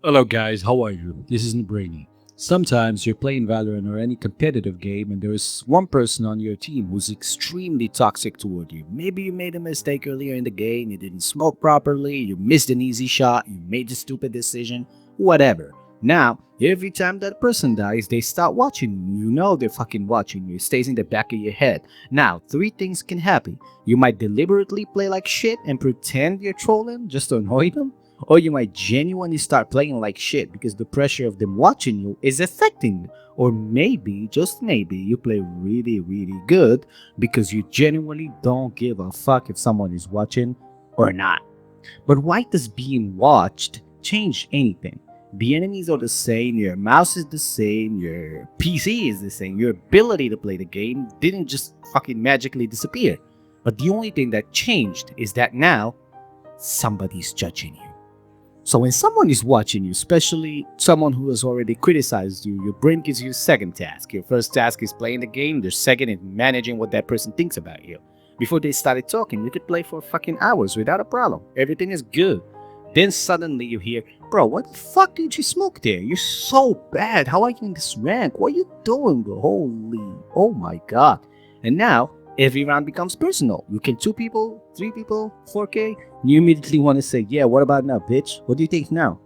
Hello guys, how are you? This is Nbrainy. Sometimes you're playing Valorant or any competitive game and there's one person on your team who's extremely toxic toward you. Maybe you made a mistake earlier in the game, you didn't smoke properly, you missed an easy shot, you made a stupid decision, whatever. Now, every time that person dies, they start watching you. You know they're fucking watching you. It stays in the back of your head. Now, three things can happen. You might deliberately play like shit and pretend you're trolling just to annoy them. Or you might genuinely start playing like shit because the pressure of them watching you is affecting you. Or maybe, just maybe, you play really good because you genuinely don't give a fuck if someone is watching or not. But why does being watched change anything? The enemies are the same, your mouse is the same, your PC is the same, your ability to play the game didn't just fucking magically disappear. But the only thing that changed is that now somebody's judging you. So when someone is watching you, especially someone who has already criticized you, your brain gives you a second task. Your first task is playing the game, the second is managing what that person thinks about you. Before they started talking, you could play for fucking hours without a problem. Everything is good. Then suddenly you hear, bro, what the fuck did you smoke there? You're so bad. How are you in this rank? What are you doing, bro? Holy, oh my god. And now, every round becomes personal. You kill 2 people, 3 people, 4K. You immediately want to say, yeah, what about now, bitch? What do you think now?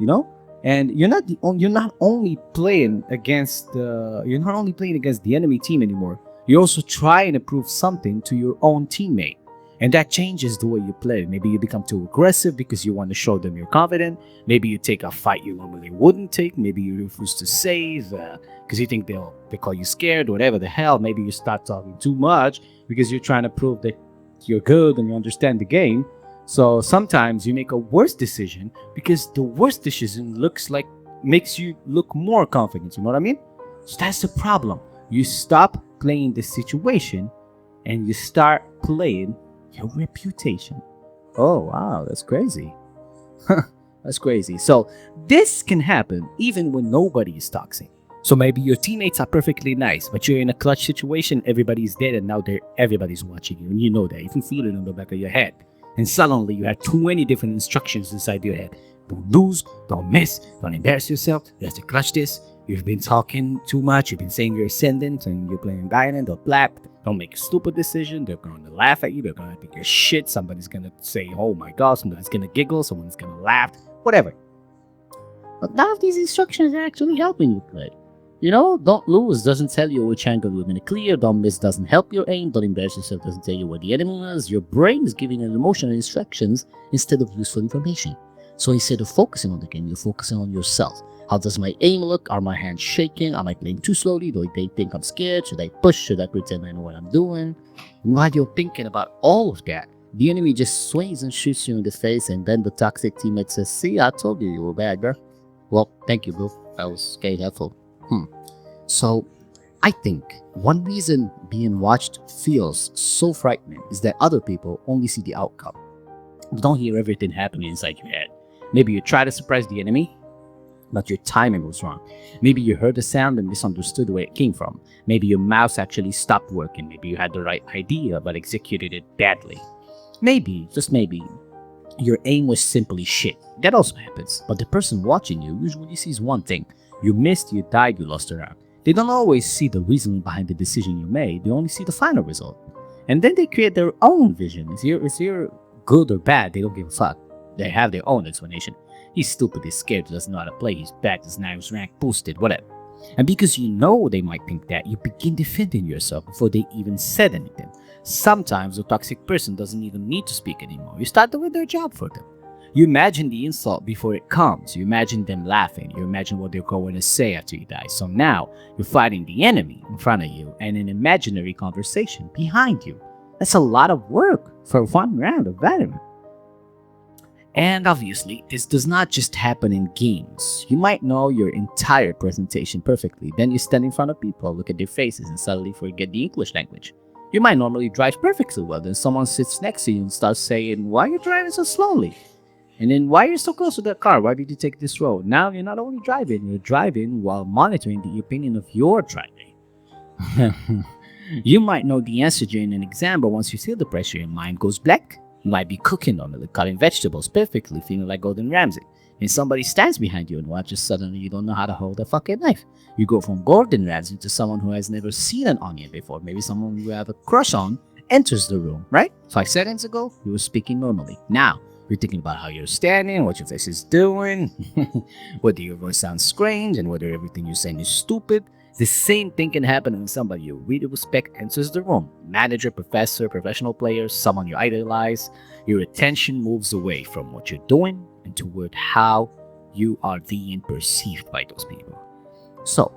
You know? And you're not only playing against the enemy team anymore. You're also trying to prove something to your own teammate. And that changes the way you play. Maybe you become too aggressive because you want to show them you're confident. Maybe you take a fight you normally wouldn't take. Maybe you refuse to save because you think they call you scared, whatever the hell. Maybe you start talking too much because you're trying to prove that you're good and you understand the game. So sometimes you make a worse decision because the worst decision makes you look more confident. You know what I mean? So that's the problem. You stop playing the situation and you start playing your reputation. Oh wow, that's crazy. That's crazy. So this can happen even when nobody is toxic. So maybe your teammates are perfectly nice, but you're in a clutch situation, everybody's dead, and now everybody's watching you, and you know that. You can feel it in the back of your head. And suddenly you have 20 different instructions inside your head. Don't lose, don't miss, don't embarrass yourself, you have to clutch this. You've been talking too much, you've been saying you're ascendant and you're playing diamond or black. Don't make a stupid decision, they're going to laugh at you, they're going to think you're shit, somebody's going to say, oh my god, somebody's going to giggle, someone's going to laugh, whatever. But none of these instructions are actually helping you play. You know, don't lose doesn't tell you which angle you're going to clear, don't miss doesn't help your aim, don't embarrass yourself doesn't tell you where the enemy is. Your brain is giving an emotional instructions instead of useful information. So instead of focusing on the game, you're focusing on yourself. How does my aim look? Are my hands shaking? Am I playing too slowly? Do they think I'm scared? Should I push? Should I pretend I know what I'm doing? And while you're thinking about all of that, the enemy just swings and shoots you in the face, and then the toxic teammate says, see, I told you were bad, bro. Well, thank you, bro. That was very helpful. So, I think one reason being watched feels so frightening is that other people only see the outcome. You don't hear everything happening inside your head. Maybe you try to surprise the enemy, but your timing was wrong. Maybe you heard the sound and misunderstood where it came from. Maybe your mouse actually stopped working. Maybe you had the right idea but executed it badly. Maybe, just maybe, your aim was simply shit. That also happens. But the person watching you usually sees one thing. You missed, you died, you lost a round. They don't always see the reason behind the decision you made. They only see the final result. And then they create their own vision. Is you're good or bad, they don't give a fuck. They have their own explanation. He's stupid, he's scared, he doesn't know how to play, he's bad, his now his rank boosted, whatever. And because you know they might think that, you begin defending yourself before they even said anything. Sometimes a toxic person doesn't even need to speak anymore. You start doing their job for them. You imagine the insult before it comes. You imagine them laughing. You imagine what they're going to say after you die. So now you're fighting the enemy in front of you and an imaginary conversation behind you. That's a lot of work for one round of Valorant. And obviously, this does not just happen in games. You might know your entire presentation perfectly. Then you stand in front of people, look at their faces, and suddenly forget the English language. You might normally drive perfectly well. Then someone sits next to you and starts saying, why are you driving so slowly? And then why are you so close to that car? Why did you take this road? Now you're not only driving, you're driving while monitoring the opinion of your driving. You might know the answer during an exam, but once you feel the pressure, your mind goes black. You might be cooking normally, cutting vegetables perfectly, feeling like Gordon Ramsay. and somebody stands behind you and watches, suddenly you don't know how to hold a fucking knife. You go from Gordon Ramsay to someone who has never seen an onion before. Maybe someone you have a crush on enters the room, right? 5 seconds ago, you were speaking normally. Now, you're thinking about how you're standing, what your face is doing, whether your voice sounds strange, and whether everything you're saying is stupid. The same thing can happen when somebody you really respect enters the room. Manager, professor, professional player, someone you idolize. Your attention moves away from what you're doing and toward how you are being perceived by those people. So,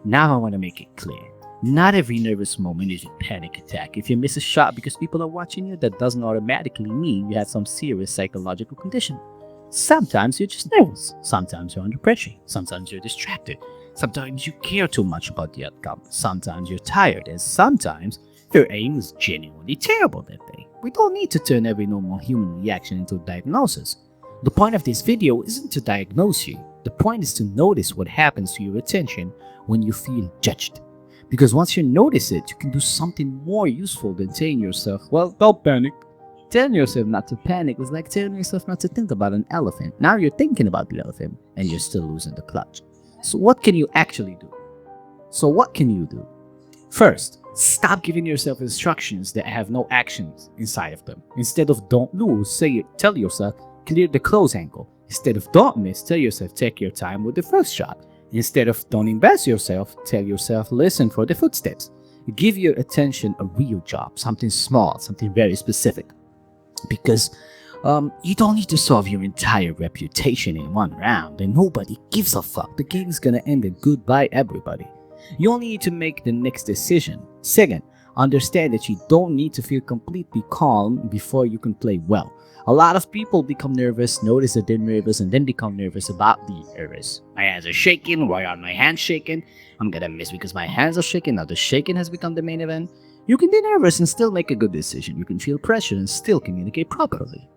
now I want to make it clear. Not every nervous moment is a panic attack. If you miss a shot because people are watching you, that doesn't automatically mean you have some serious psychological condition. Sometimes you're just nervous. Sometimes you're under pressure. Sometimes you're distracted. Sometimes you care too much about the outcome. Sometimes you're tired. And sometimes your aim is genuinely terrible that day. We don't need to turn every normal human reaction into a diagnosis. The point of this video isn't to diagnose you. The point is to notice what happens to your attention when you feel judged. Because once you notice it, you can do something more useful than telling yourself, well, don't panic. Telling yourself not to panic is like telling yourself not to think about an elephant. Now you're thinking about the elephant and you're still losing the clutch. So what can you actually do? First, stop giving yourself instructions that have no actions inside of them. Instead of don't lose, tell yourself, clear the close angle. Instead of don't miss, tell yourself, take your time with the first shot. Instead of don't embarrass yourself, tell yourself, listen for the footsteps. Give your attention a real job, something small, something very specific. Because you don't need to solve your entire reputation in one round, and nobody gives a fuck. The game is gonna end and goodbye everybody. You only need to make the next decision. Second, understand that you don't need to feel completely calm before you can play well. A lot of people become nervous, notice that they're nervous, and then become nervous about being nervous. My hands are shaking. Why aren't my hands shaking? I'm gonna miss because my hands are shaking. Now the shaking has become the main event. You can be nervous and still make a good decision. You can feel pressure and still communicate properly.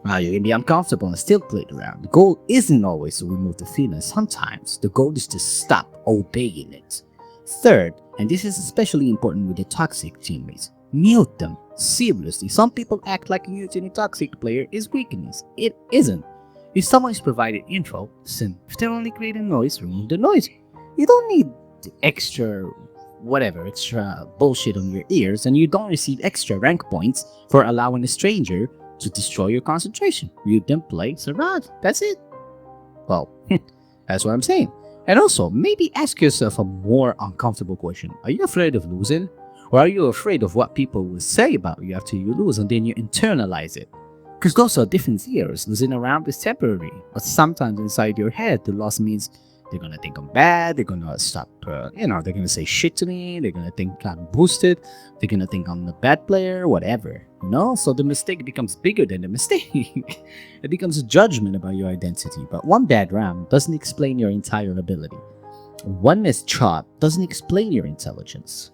You can be uncomfortable and still play it around. The goal isn't always to remove the feeling. Sometimes the goal is to stop obeying it. Third, and this is especially important with the toxic teammates, mute them. Seriously, some people act like muting a toxic player is weakness. It isn't. If someone is provided info, listen. If they're only creating noise, remove the noise. You don't need extra bullshit on your ears, and you don't receive extra rank points for allowing a stranger to destroy your concentration. Mute them, play, survive. That's it. Well, that's what I'm saying. And also, maybe ask yourself a more uncomfortable question. Are you afraid of losing? Or are you afraid of what people will say about you after you lose and then you internalize it? Because those are different fears. Losing around is temporary. But sometimes inside your head, the loss means they're gonna think I'm bad, they're gonna stop, they're gonna say shit to me, they're gonna think I'm boosted, they're gonna think I'm a bad player, whatever. So the mistake becomes bigger than the mistake. It becomes a judgment about your identity. But one bad round doesn't explain your entire ability. One missed shot doesn't explain your intelligence.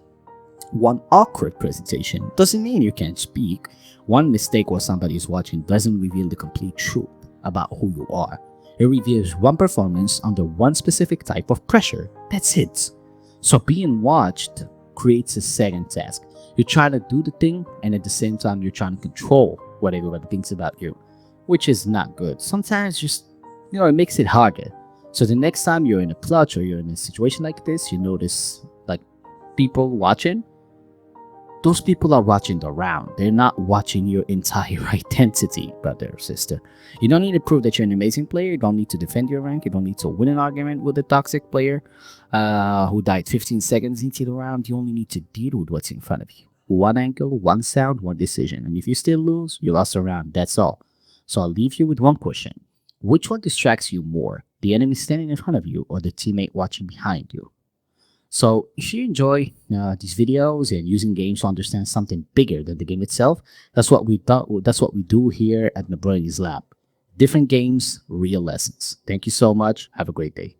One awkward presentation doesn't mean you can't speak. One mistake while somebody is watching doesn't reveal the complete truth about who you are. It reveals one performance under one specific type of pressure. That's it. So being watched creates a second task. You're trying to do the thing, and at the same time, you're trying to control what everybody thinks about you, which is not good. Sometimes it makes it harder. So the next time you're in a clutch or you're in a situation like this, you notice like people watching. Those people are watching the round. They're not watching your entire identity, brother or sister. You don't need to prove that you're an amazing player. You don't need to defend your rank. You don't need to win an argument with a toxic player who died 15 seconds into the round. You only need to deal with what's in front of you. One angle, one sound, one decision. And if you still lose, you lost a round. That's all. So I'll leave you with one question. Which one distracts you more? The enemy standing in front of you or the teammate watching behind you? So if you enjoy these videos and using games to understand something bigger than the game itself, that's what we do here at Nbrainy's lab. Different games, real lessons. Thank you so much. Have a great day.